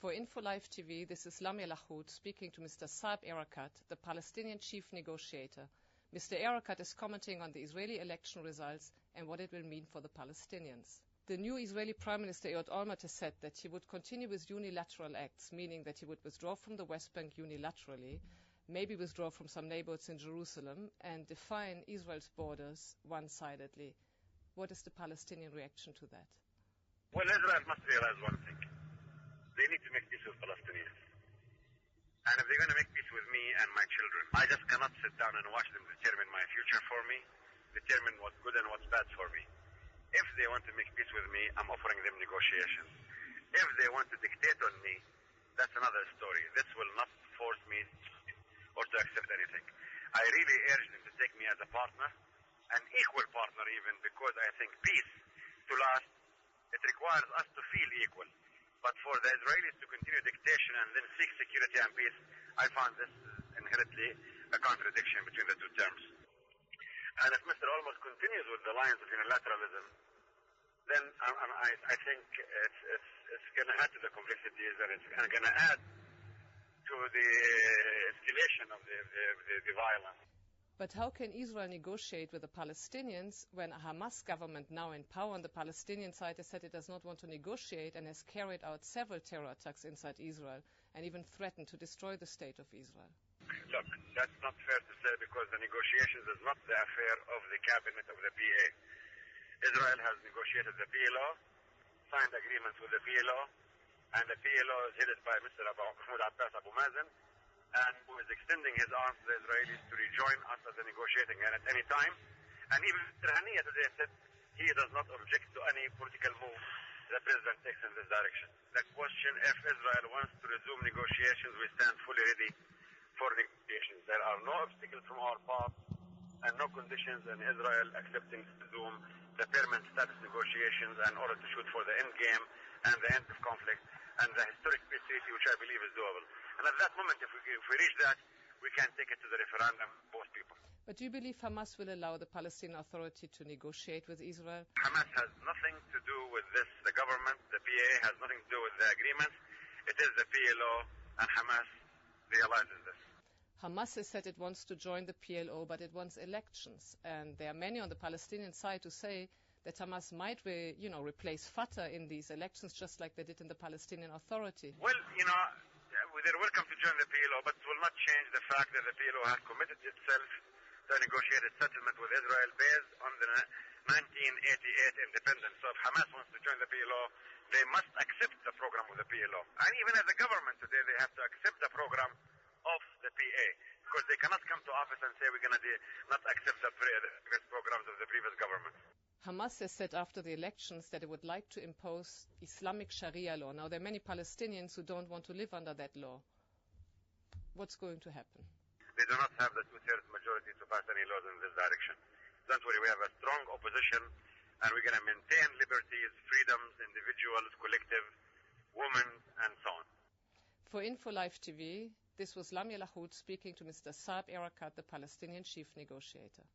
For Info Live TV, this is Lamia Lahoud speaking to Mr. Saab Erekat, the Palestinian chief negotiator. Mr. Erekat is commenting on the Israeli election results and what it will mean for the Palestinians. The new Israeli Prime Minister Olmert has said that he would continue with unilateral acts, meaning that he would withdraw from the West Bank unilaterally, maybe withdraw from some neighborhoods in Jerusalem, and define Israel's borders one-sidedly. What is the Palestinian reaction to that? Well, Israel must realize one thing. They need to make peace with Palestinians. And if they're going to make peace with me and my children, I just cannot sit down and watch them determine my future for me, determine what's good and what's bad for me. If they want to make peace with me, I'm offering them negotiations. If they want to dictate on me, that's another story. This will not force me or to accept anything. I really urge them to take me as a partner, an equal partner even, because I think peace to last, it requires us to feel equal. But for the Israelis to continue dictation and then seek security and peace, I find this inherently a contradiction between the two terms. And if Mr. Olmert continues with the lines of unilateralism, then I think it's going to add to the complexities and it's going to add to the escalation of the violence. But how can Israel negotiate with the Palestinians when a Hamas government now in power on the Palestinian side has said it does not want to negotiate and has carried out several terror attacks inside Israel and even threatened to destroy the state of Israel? Look, that's not fair to say because the negotiations is not the affair of the cabinet of the PA. Israel has negotiated the PLO, signed agreements with the PLO, and the PLO is headed by Mr. Mahmoud Abbas Abu Mazen, and who is extending his arms to the Israelis to rejoin us as a negotiating at any time. And even Mr. Haniya today said he does not object to any political move the President takes in this direction. The question, if Israel wants to resume negotiations, we stand fully ready for negotiations. There are no obstacles from our part and no conditions in Israel accepting to resume the permanent status negotiations in order to shoot for the end game and the end of conflict and the historic peace treaty, which I believe is doable. And at that moment, if we reach that, we can take it to the referendum, both people. But do you believe Hamas will allow the Palestinian Authority to negotiate with Israel? Hamas has nothing to do with this. The government, the PA, has nothing to do with the agreement. It is the PLO, and Hamas realizes this. Hamas has said it wants to join the PLO, but it wants elections. And there are many on the Palestinian side who say that Hamas might replace Fatah in these elections, just like they did in the Palestinian Authority. Well, they're welcome to join the PLO, but it will not change the fact that the PLO has committed itself to a negotiated settlement with Israel based on the 1988 independence. So if Hamas wants to join the PLO, they must accept the program of the PLO. And even as a government today, they have to accept the program of the PA, because they cannot come to office and say we're going to not accept the previous programs of the previous government. Hamas has said after the elections that it would like to impose Islamic Sharia law. Now, there are many Palestinians who don't want to live under that law. What's going to happen? They do not have the two-thirds majority to pass any laws in this direction. Don't worry, we have a strong opposition, and we're going to maintain liberties, freedoms, individuals, collective, women, and so on. For Info Live TV, this was Lamia Lahoud speaking to Mr. Saab Erekat, the Palestinian chief negotiator.